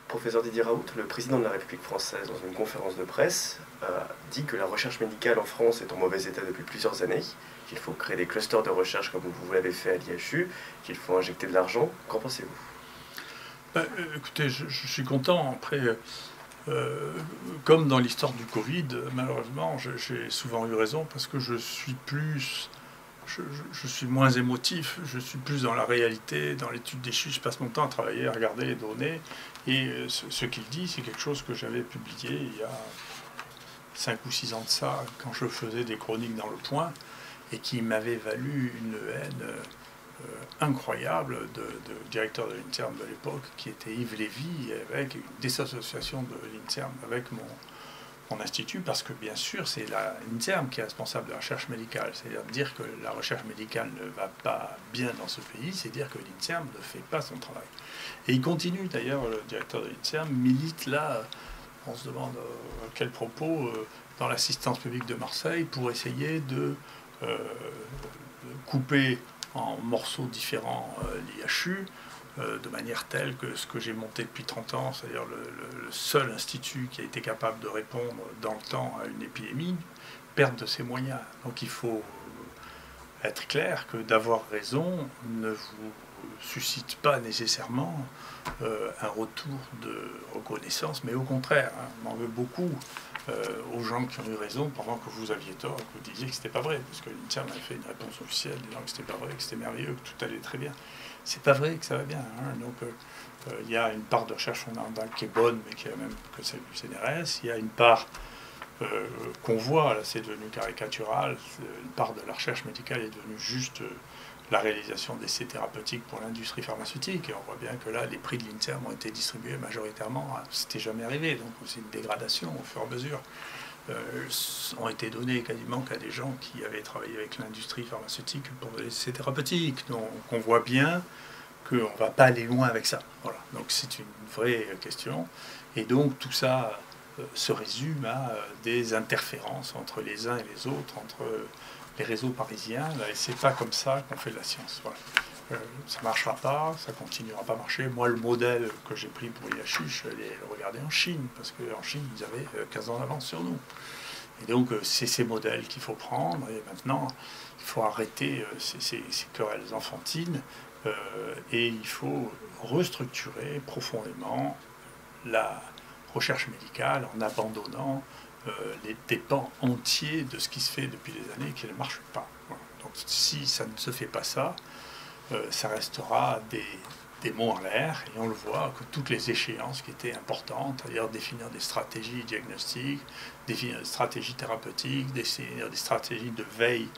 Professeur Didier Raoult, le président de la République française, dans une conférence de presse, dit que la recherche médicale en France est en mauvais état depuis plusieurs années, qu'il faut créer des clusters de recherche comme vous l'avez fait à l'IHU, qu'il faut injecter de l'argent. Qu'en pensez-vous? Écoutez, je suis content. Après, comme dans l'histoire du Covid, malheureusement, j'ai souvent eu raison parce que je suis moins émotif, je suis plus dans la réalité, dans l'étude des chiffres, je passe mon temps à travailler, à regarder les données, et ce qu'il dit, c'est quelque chose que j'avais publié il y a 5 ou 6 ans de ça, quand je faisais des chroniques dans Le Point, et qui m'avait valu une haine incroyable de directeur de l'INSERM de l'époque, qui était Yves Lévy, avec une désassociation de l'INSERM avec mon institut, parce que bien sûr c'est l'INSERM qui est responsable de la recherche médicale. C'est-à-dire dire que la recherche médicale ne va pas bien dans ce pays, c'est dire que l'INSERM ne fait pas son travail. Et il continue d'ailleurs, le directeur de l'INSERM milite là, on se demande à quel propos, dans l'assistance publique de Marseille, pour essayer de couper en morceaux différents l'IHU, de manière telle que ce que j'ai monté depuis 30 ans, c'est-à-dire le seul institut qui a été capable de répondre dans le temps à une épidémie, perde de ses moyens. Donc il faut être clair que d'avoir raison ne vous suscite pas nécessairement un retour de reconnaissance, mais au contraire, on en veut beaucoup aux gens qui ont eu raison pendant que vous aviez tort, que vous disiez que c'était pas vrai, parce que l'INSERM a fait une réponse officielle disant que c'était pas vrai, que c'était merveilleux, que tout allait très bien. C'est pas vrai que ça va bien. Donc il y a une part de recherche fondamentale qui est bonne, mais qui est la même que celle du CNRS. Il y a une part qu'on voit, là c'est devenu caricatural, une part de la recherche médicale est devenue juste la réalisation d'essais thérapeutiques pour l'industrie pharmaceutique. Et on voit bien que là, les prix de l'INSERM ont été distribués majoritairement, c'était jamais arrivé, donc c'est une dégradation au fur et à mesure. Ont été donnés quasiment qu'à des gens qui avaient travaillé avec l'industrie pharmaceutique pour des essais thérapeutiques. Donc on voit bien qu'on ne va pas aller loin avec ça. Voilà. Donc c'est une vraie question. Et donc tout ça se résume à des interférences entre les uns et les autres, entre les réseaux parisiens, et c'est pas comme ça qu'on fait de la science. Voilà. Ça marchera pas, ça continuera pas à marcher. Moi, le modèle que j'ai pris pour l'IHU, je suis allé le regarder en Chine, parce qu'en Chine, ils avaient 15 ans d'avance sur nous. Et donc, c'est ces modèles qu'il faut prendre, et maintenant, il faut arrêter ces querelles enfantines, et il faut restructurer profondément la recherche médicale en abandonnant des pans entiers de ce qui se fait depuis des années qui ne marche pas. Voilà. Donc si ça ne se fait pas ça, ça restera des mots en l'air, et on le voit que toutes les échéances qui étaient importantes, c'est-à-dire définir des stratégies diagnostiques, définir des stratégies thérapeutiques, définir des stratégies de veille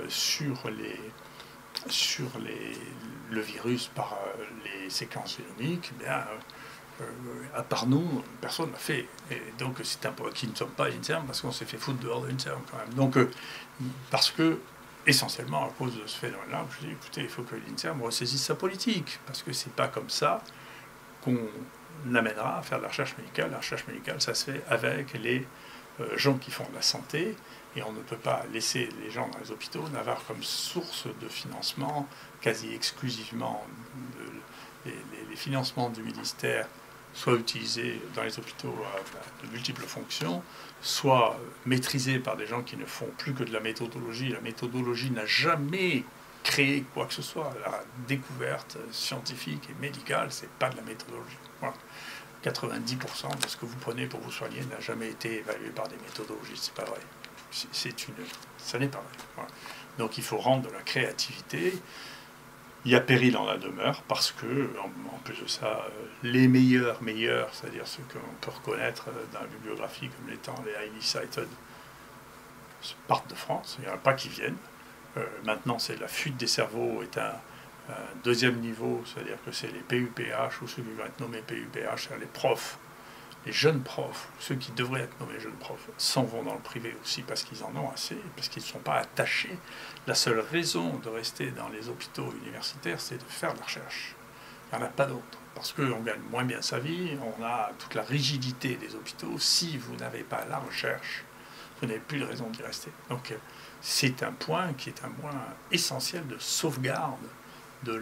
sur le virus par les séquences génomiques, eh bien, à part nous, personne ne l'a fait. Et donc c'est un peu qui ne sommes pas à l'INSERM parce qu'on s'est fait foutre dehors de l'INSERM quand même. Donc parce que, essentiellement à cause de ce phénomène-là, je dis écoutez, il faut que l'INSERM ressaisisse sa politique, parce que c'est pas comme ça qu'on amènera à faire de la recherche médicale. La recherche médicale, ça se fait avec les gens qui font de la santé, et on ne peut pas laisser les gens dans les hôpitaux n'avoir comme source de financement quasi exclusivement les financements du ministère soit utilisés dans les hôpitaux à de multiples fonctions, soit maîtrisés par des gens qui ne font plus que de la méthodologie. La méthodologie n'a jamais créé quoi que ce soit. La découverte scientifique et médicale, c'est pas de la méthodologie. Voilà. 90% de ce que vous prenez pour vous soigner n'a jamais été évalué par des méthodologies. C'est pas vrai. Ça n'est pas vrai. Voilà. Donc il faut rendre de la créativité. Il y a péril en la demeure parce que, en plus de ça, les meilleurs, c'est-à-dire ceux qu'on peut reconnaître dans la bibliographie comme étant les highly cited, partent de France. Il n'y en a pas qui viennent. Maintenant, c'est la fuite des cerveaux est un deuxième niveau, c'est-à-dire que c'est les PUPH ou ceux qui vont être nommés PUPH, c'est-à-dire les profs, les jeunes profs, ceux qui devraient être nommés jeunes profs, s'en vont dans le privé aussi parce qu'ils en ont assez, parce qu'ils ne sont pas attachés. La seule raison de rester dans les hôpitaux universitaires, c'est de faire de la recherche. Il n'y en a pas d'autre. Parce qu'on gagne moins bien sa vie, on a toute la rigidité des hôpitaux. Si vous n'avez pas la recherche, vous n'avez plus de raison d'y rester. Donc c'est un point qui est un point essentiel de sauvegarde de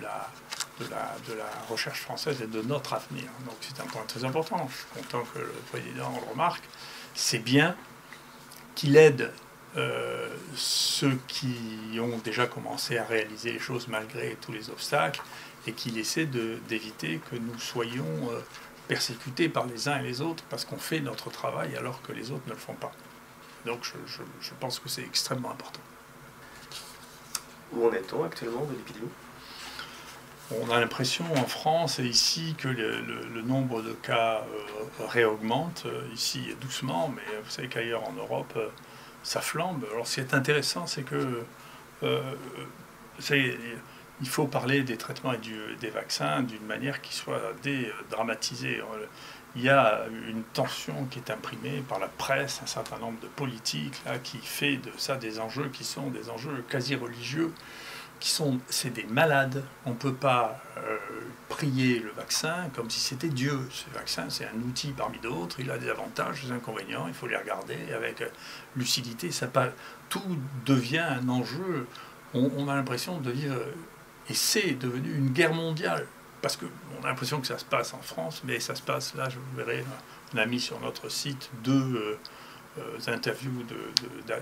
de la recherche française et de notre avenir. Donc c'est un point très important. Je suis content que le président le remarque. C'est bien qu'il aide ceux qui ont déjà commencé à réaliser les choses malgré tous les obstacles et qu'il essaie d'éviter que nous soyons persécutés par les uns et les autres parce qu'on fait notre travail alors que les autres ne le font pas. Donc je pense que c'est extrêmement important. Où en est-on actuellement de l'épidémie ? On a l'impression en France et ici que le nombre de cas réaugmente, ici doucement, mais vous savez qu'ailleurs en Europe, ça flambe. Alors ce qui est intéressant, c'est que il faut parler des traitements et des vaccins d'une manière qui soit dédramatisée. Il y a une tension qui est imprimée par la presse, un certain nombre de politiques là, qui fait de ça des enjeux qui sont des enjeux quasi religieux. C'est des malades. On ne peut pas prier le vaccin comme si c'était Dieu. Ce vaccin, c'est un outil parmi d'autres. Il a des avantages, des inconvénients. Il faut les regarder avec lucidité. Tout devient un enjeu. On a l'impression de vivre, et c'est devenu une guerre mondiale. Parce qu'on a l'impression que ça se passe en France, mais ça se passe, là, vous verrez, on a mis sur notre site 2 interviews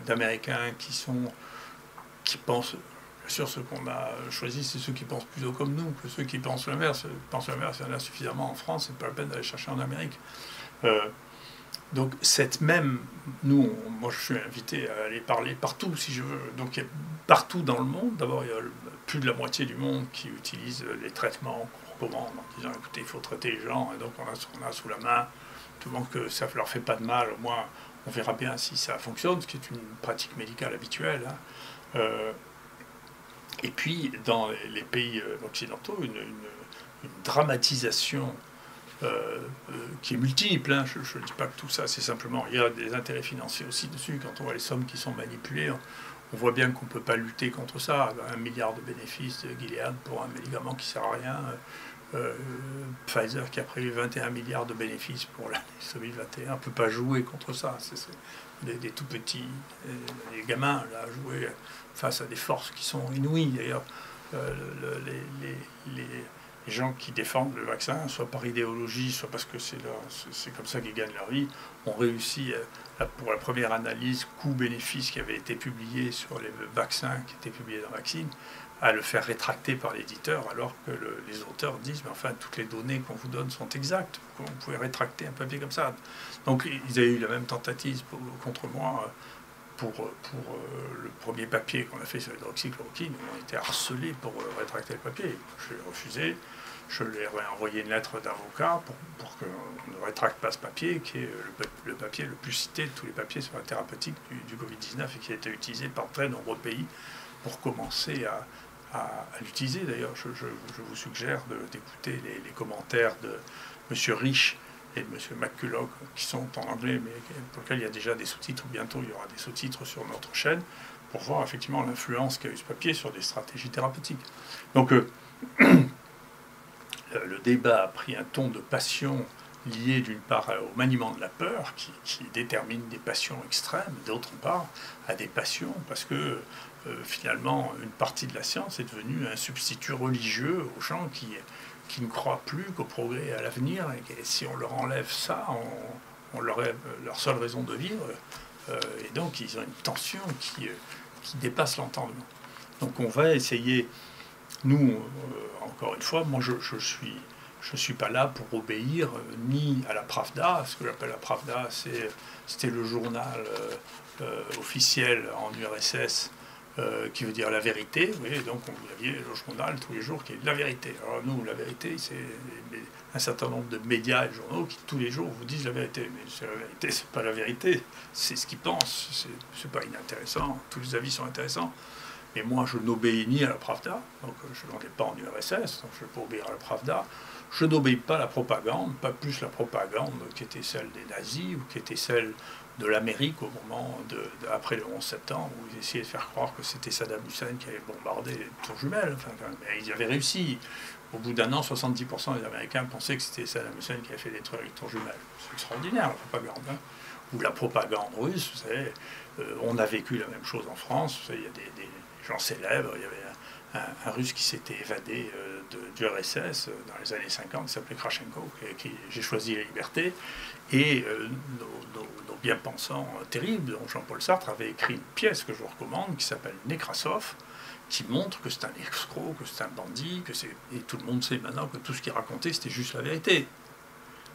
d'Américains qui pensent. Bien sûr, ceux qu'on a choisis, c'est ceux qui pensent plutôt comme nous que ceux qui pensent l'inverse. Pensent l'inverse, il y en a suffisamment en France, c'est pas la peine d'aller chercher en Amérique. Donc, moi je suis invité à aller parler partout, si je veux. Donc, il y a partout dans le monde. D'abord, il y a plus de la moitié du monde qui utilise les traitements qu'on recommande en disant écoutez, il faut traiter les gens, et donc on a sous la main, tout le monde que ça ne leur fait pas de mal, au moins on verra bien si ça fonctionne, ce qui est une pratique médicale habituelle. Et puis, dans les pays occidentaux, une dramatisation qui est multiple. Hein. Je ne dis pas que tout ça, c'est simplement... Il y a des intérêts financiers aussi dessus. Quand on voit les sommes qui sont manipulées, on voit bien qu'on ne peut pas lutter contre ça. 1 milliard de bénéfices de Gilead pour un médicament qui ne sert à rien. Pfizer qui a prévu 21 milliards de bénéfices pour l'année 2021. On ne peut pas jouer contre ça. C'est des tout petits, les gamins, là, jouer face à des forces qui sont inouïes. D'ailleurs, les gens qui défendent le vaccin, soit par idéologie, soit parce que c'est comme ça qu'ils gagnent leur vie, ont réussi, pour la première analyse coût-bénéfice qui avait été publiée sur les vaccins qui étaient publiés dans Vaccine, à le faire rétracter par l'éditeur, alors que les auteurs disent mais enfin, toutes les données qu'on vous donne sont exactes. Comment vous pouvez rétracter un papier comme ça? Donc ils avaient eu la même tentative contre moi pour le premier papier qu'on a fait sur l'hydroxychloroquine. On a été harcelés pour rétracter le papier. Je l'ai refusé. Je leur ai envoyé une lettre d'avocat pour qu'on ne rétracte pas ce papier, qui est le papier le plus cité de tous les papiers sur la thérapeutique du Covid-19 et qui a été utilisé par très nombreux pays pour commencer à l'utiliser. D'ailleurs, je vous suggère d'écouter les commentaires de M. Rich et de M. McCulloch, qui sont en anglais, mais pour lesquels il y a déjà des sous-titres. Bientôt, il y aura des sous-titres sur notre chaîne pour voir effectivement l'influence qu'a eu ce papier sur des stratégies thérapeutiques. Donc, le débat a pris un ton de passion lié d'une part au maniement de la peur, qui détermine des passions extrêmes, d'autre part à des passions parce que finalement une partie de la science est devenue un substitut religieux aux gens qui ne croient plus qu'au progrès et à l'avenir, et si on leur enlève ça, on leur enlève leur seule raison de vivre, et donc ils ont une tension qui dépasse l'entendement. Donc on va essayer, nous, encore une fois, moi je suis pas là pour obéir ni à la Pravda. Ce que j'appelle la Pravda, c'était le journal officiel en URSS qui veut dire la vérité. Oui, donc vous aviez le journal tous les jours qui est la vérité. Alors nous, la vérité, c'est un certain nombre de médias et de journaux qui tous les jours vous disent la vérité. Mais c'est la vérité, c'est pas la vérité, c'est ce qu'ils pensent. C'est pas inintéressant, tous les avis sont intéressants. Mais moi, je n'obéis ni à la Pravda, donc je n'en ai pas en URSS, donc je ne peux pas obéir à la Pravda. Je n'obéis pas à la propagande, pas plus la propagande qui était celle des nazis ou qui était celle de l'Amérique au moment après le 11 septembre, où ils essayaient de faire croire que c'était Saddam Hussein qui avait bombardé les tours jumelles. Enfin, mais ils avaient réussi. Au bout d'un an, 70% des Américains pensaient que c'était Saddam Hussein qui avait fait détruire les tours jumelles. C'est extraordinaire, la propagande. Hein. Ou la propagande russe, vous savez, on a vécu la même chose en France. Vous savez, il y a des gens célèbres. Il y avait un Russe qui s'était évadé du RSS dans les années 50, qui s'appelait Krashenko, qui a écrit J'ai choisi la liberté, et nos bien-pensants terribles, dont Jean-Paul Sartre avait écrit une pièce que je vous recommande, qui s'appelle Nekrasov, qui montre que c'est un escroc, que c'est un bandit, et tout le monde sait maintenant que tout ce qu'il racontait, c'était juste la vérité.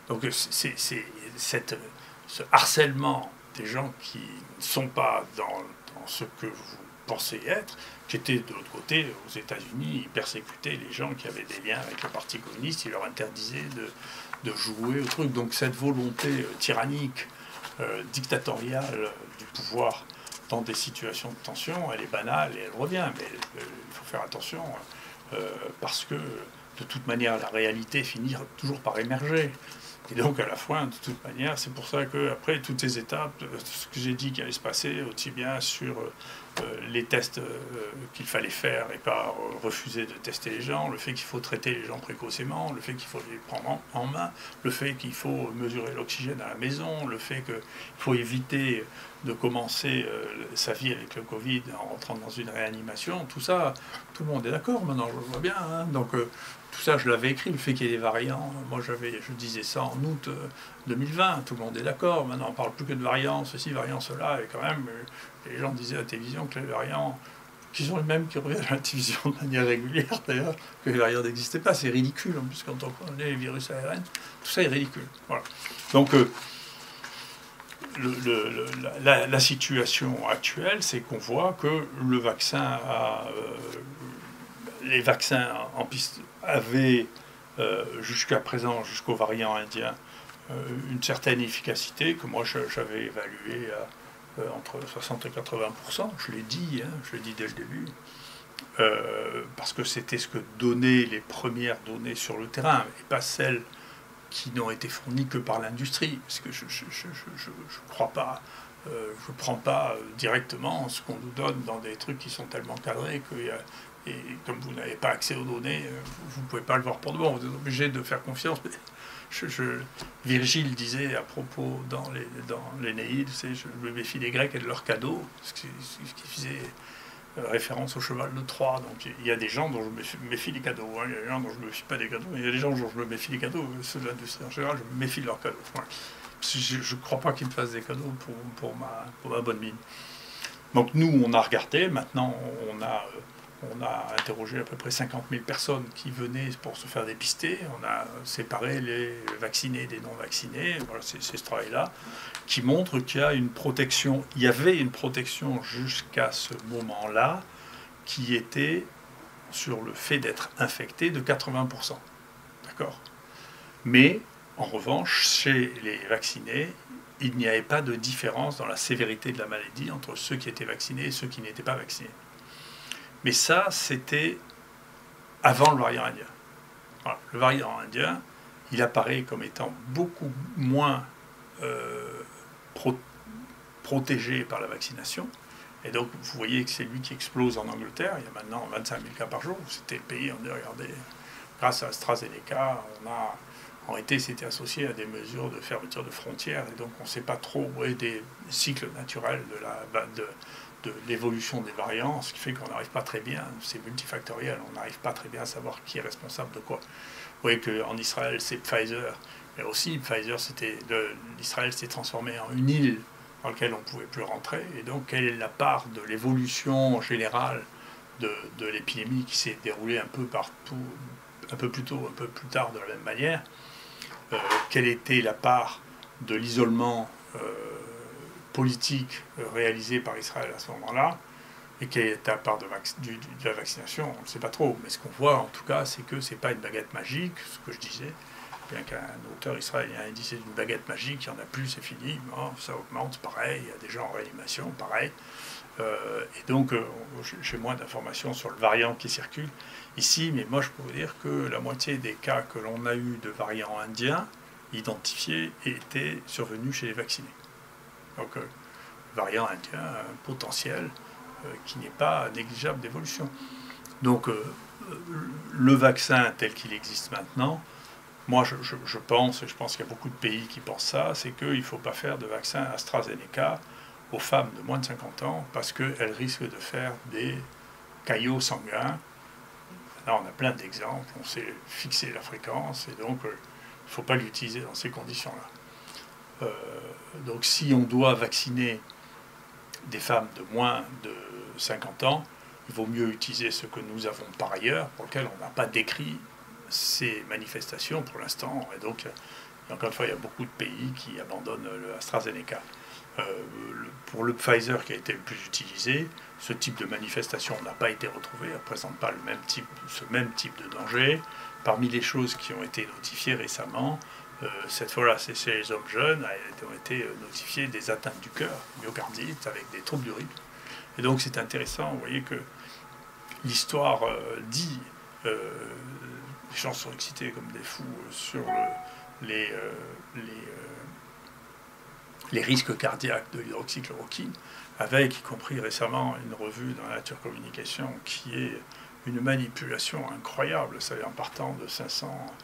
Donc c'est ce harcèlement des gens qui ne sont pas dans ce que vous pensez être, qui étaient de l'autre côté, aux États-Unis, ils persécutaient les gens qui avaient des liens avec le Parti communiste, ils leur interdisaient de jouer au truc. Donc cette volonté tyrannique, dictatoriale du pouvoir dans des situations de tension, elle est banale et elle revient, mais il faut faire attention, parce que de toute manière la réalité finit toujours par émerger. Et donc à la fin, de toute manière, c'est pour ça qu'après toutes ces étapes, ce que j'ai dit qui allait se passer, aussi bien sur les tests qu'il fallait faire et pas refuser de tester les gens, le fait qu'il faut traiter les gens précocement, le fait qu'il faut les prendre en main, le fait qu'il faut mesurer l'oxygène à la maison, le fait qu'il faut éviter de commencer sa vie avec le Covid en rentrant dans une réanimation, tout ça, tout le monde est d'accord maintenant, je le vois bien. Hein. Donc tout ça, je l'avais écrit, le fait qu'il y ait des variants. Moi, je disais ça en août 2020, tout le monde est d'accord. Maintenant, on ne parle plus que de variants, ceci, variants, cela, et quand même, les gens disaient à la télévision que les variants, qui sont les mêmes qui reviennent à la télévision de manière régulière, d'ailleurs, que les variants n'existaient pas. C'est ridicule, en plus, quand on connaît les virus ARN, tout ça est ridicule. Voilà. Donc, la situation actuelle, c'est qu'on voit que le vaccin les vaccins en piste avaient jusqu'à présent, jusqu'au variant indien, une certaine efficacité que moi j'avais évaluée à entre 60 et 80%. Je l'ai dit, hein, je l'ai dit dès le début, parce que c'était ce que donnaient les premières données sur le terrain, et pas celles qui n'ont été fournies que par l'industrie, parce que je crois pas, je prends pas directement ce qu'on nous donne dans des trucs qui sont tellement cadrés que et comme vous n'avez pas accès aux données, vous ne pouvez pas le voir pour de bon, vous êtes obligé de faire confiance. Virgile disait à propos dans l'Énéide, je me méfie des Grecs et de leurs cadeaux, ce qui faisait référence au cheval de Troie. Donc il y a des gens dont je me méfie des cadeaux, hein. Il y a des gens dont je ne me méfie pas des cadeaux, il y a des gens dont je me méfie des cadeaux, ceux de l'industrie en général, je me méfie de leurs cadeaux. Voilà. Je ne crois pas qu'ils me fassent des cadeaux pour ma bonne mine. Donc nous, on a regardé, maintenant on a interrogé à peu près 50 000 personnes qui venaient pour se faire dépister. On a séparé les vaccinés des non-vaccinés. Voilà, c'est ce travail-là qui montre qu'il y a une protection. Il y avait une protection jusqu'à ce moment-là qui était sur le fait d'être infecté de 80%. D'accord ? Mais, en revanche, chez les vaccinés, il n'y avait pas de différence dans la sévérité de la maladie entre ceux qui étaient vaccinés et ceux qui n'étaient pas vaccinés. Mais ça, c'était avant le variant indien. Voilà. Le variant indien, il apparaît comme étant beaucoup moins protégé par la vaccination. Et donc, vous voyez que c'est lui qui explose en Angleterre. Il y a maintenant 25 000 cas par jour. C'était le pays, on dit, regardez, grâce à AstraZeneca, en été, c'était associé à des mesures de fermeture de frontières. Et donc, on ne sait pas trop où est des cycles naturels de l'évolution des variants, ce qui fait qu'on n'arrive pas très bien, c'est multifactoriel, on n'arrive pas très bien à savoir qui est responsable de quoi. Vous voyez qu'en Israël, c'est Pfizer, mais aussi Pfizer, l'Israël s'est transformé en une île dans laquelle on ne pouvait plus rentrer, et donc quelle est la part de l'évolution générale de l'épidémie qui s'est déroulée un peu partout, un peu plus tôt, un peu plus tard de la même manière, quelle était la part de l'isolement politique réalisée par Israël à ce moment-là, et quelle est la part de la vaccination, on ne sait pas trop. Mais ce qu'on voit en tout cas, c'est que ce n'est pas une baguette magique, ce que je disais, bien qu'un auteur israélien ait dit c'est une baguette magique, il n'y en a plus, c'est fini, non, ça augmente, pareil, il y a des gens en réanimation, pareil. Et donc, j'ai moins d'informations sur le variant qui circule ici, mais moi je peux vous dire que la moitié des cas que l'on a eu de variants indiens identifiés étaient survenus chez les vaccinés. Donc, variant indien, un potentiel qui n'est pas négligeable d'évolution. Donc, le vaccin tel qu'il existe maintenant, moi je pense, et je pense qu'il y a beaucoup de pays qui pensent ça, c'est qu'il ne faut pas faire de vaccin AstraZeneca aux femmes de moins de 50 ans parce qu'elles risquent de faire des caillots sanguins Là, on a plein d'exemples, on sait fixer la fréquence, et donc il ne faut pas l'utiliser dans ces conditions-là. Donc si on doit vacciner des femmes de moins de 50 ans, il vaut mieux utiliser ce que nous avons par ailleurs, pour lequel on n'a pas décrit ces manifestations pour l'instant. Et donc, encore une fois, il y a beaucoup de pays qui abandonnent le AstraZeneca. Pour le Pfizer qui a été le plus utilisé, ce type de manifestation n'a pas été retrouvé, ne représente pas ce même type de danger. Parmi les choses qui ont été notifiées récemment, cette fois-là, c'est chez les hommes jeunes, ont été notifiées des atteintes du cœur, myocardite, avec des troubles du rythme. Et donc c'est intéressant, vous voyez que l'histoire dit, les gens sont excités comme des fous sur les risques cardiaques de l'hydroxychloroquine, avec, y compris récemment, une revue dans la Nature Communication qui est une manipulation incroyable, c'est-à-dire en partant de 500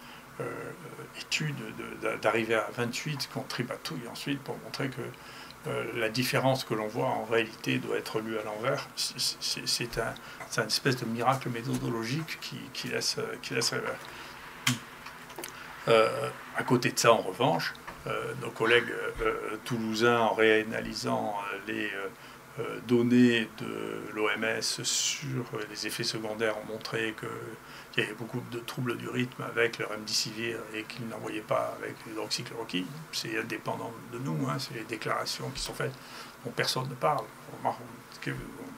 études, d'arriver à 28 qu'on tripatouille ensuite pour montrer que la différence que l'on voit en réalité doit être lue à l'envers. C'est une espèce de miracle méthodologique qui laisse rêver. À côté de ça, en revanche, nos collègues toulousains, en réanalysant les données de l'OMS sur les effets secondaires, ont montré qu'il y avait beaucoup de troubles du rythme avec le remdesivir et qu'ils n'en voyaient pas avec l'hydroxychloroquine. C'est indépendant de nous, hein, c'est les déclarations qui sont faites dont personne ne parle.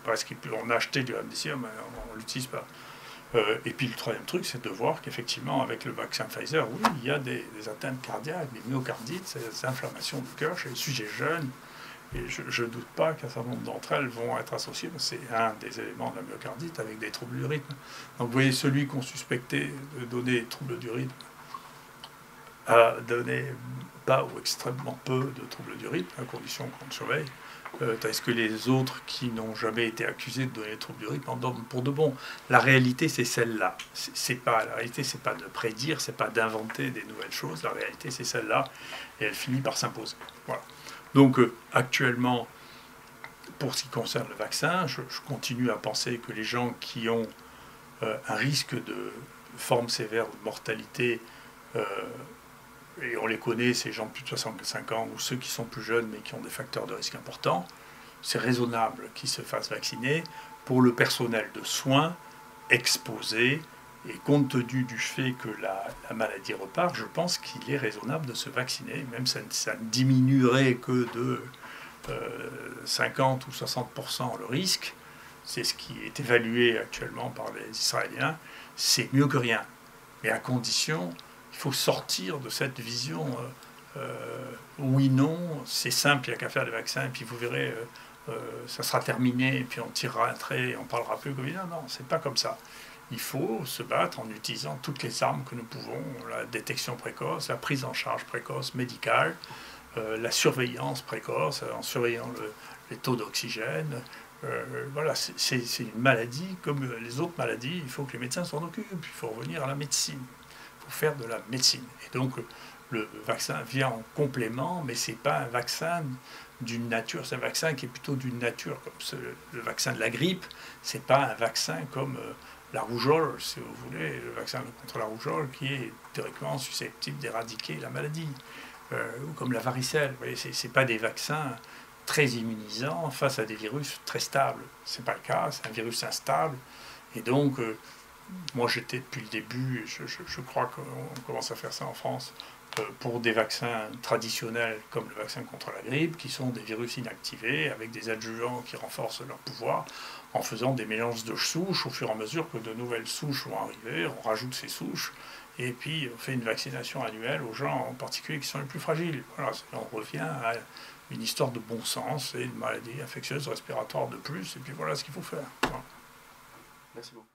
Parce qu'on a acheté du remdesivir, mais on ne l'utilise pas. Et puis le troisième truc, c'est de voir qu'effectivement, avec le vaccin Pfizer, oui, il y a des atteintes cardiaques, des myocardites, des inflammations du cœur chez les sujets jeunes. Et je ne doute pas qu'un certain nombre d'entre elles vont être associées, c'est un des éléments de la myocardite, avec des troubles du rythme. Donc vous voyez, celui qu'on suspectait de donner des troubles du rythme a donné pas ou extrêmement peu de troubles du rythme, à condition qu'on le surveille. Tandis que les autres qui n'ont jamais été accusés de donner des troubles du rythme en donnent pour de bon. La réalité, c'est celle-là. La réalité, c'est pas de prédire, c'est pas d'inventer des nouvelles choses. La réalité, c'est celle-là, et elle finit par s'imposer. Voilà. Donc, actuellement, pour ce qui concerne le vaccin, je continue à penser que les gens qui ont un risque de forme sévère ou de mortalité, et on les connaît, ces gens de plus de 65 ans ou ceux qui sont plus jeunes mais qui ont des facteurs de risque importants, c'est raisonnable qu'ils se fassent vacciner. Pour le personnel de soins exposé, et compte tenu du fait que la maladie repart, je pense qu'il est raisonnable de se vacciner, même ça ne diminuerait que de 50 ou 60% le risque. C'est ce qui est évalué actuellement par les Israéliens. C'est mieux que rien, mais à condition... Il faut sortir de cette vision oui, non, c'est simple, il n'y a qu'à faire les vaccins, et puis vous verrez, ça sera terminé, et puis on tirera un trait, et on ne parlera plus Covid. Non, c'est pas comme ça. Il faut se battre en utilisant toutes les armes que nous pouvons, la détection précoce, la prise en charge précoce médicale, la surveillance précoce, en surveillant les taux d'oxygène. Voilà, c'est une maladie comme les autres maladies, il faut que les médecins s'en occupent, il faut revenir à la médecine. Faire de la médecine. Et donc le vaccin vient en complément, mais c'est pas un vaccin d'une nature, c'est un vaccin qui est plutôt d'une nature comme le vaccin de la grippe, c'est pas un vaccin comme la rougeole, si vous voulez, le vaccin contre la rougeole qui est théoriquement susceptible d'éradiquer la maladie, ou comme la varicelle. Vous voyez, c'est pas des vaccins très immunisants face à des virus très stables. C'est pas le cas, c'est un virus instable, et donc moi, j'étais depuis le début, je crois qu'on commence à faire ça en France, pour des vaccins traditionnels comme le vaccin contre la grippe, qui sont des virus inactivés, avec des adjuvants qui renforcent leur pouvoir, en faisant des mélanges de souches. Au fur et à mesure que de nouvelles souches vont arriver, on rajoute ces souches, et puis on fait une vaccination annuelle aux gens, en particulier qui sont les plus fragiles. Voilà, on revient à une histoire de bon sens et une maladie infectieuse respiratoire de plus, et puis voilà ce qu'il faut faire. Voilà. Merci beaucoup.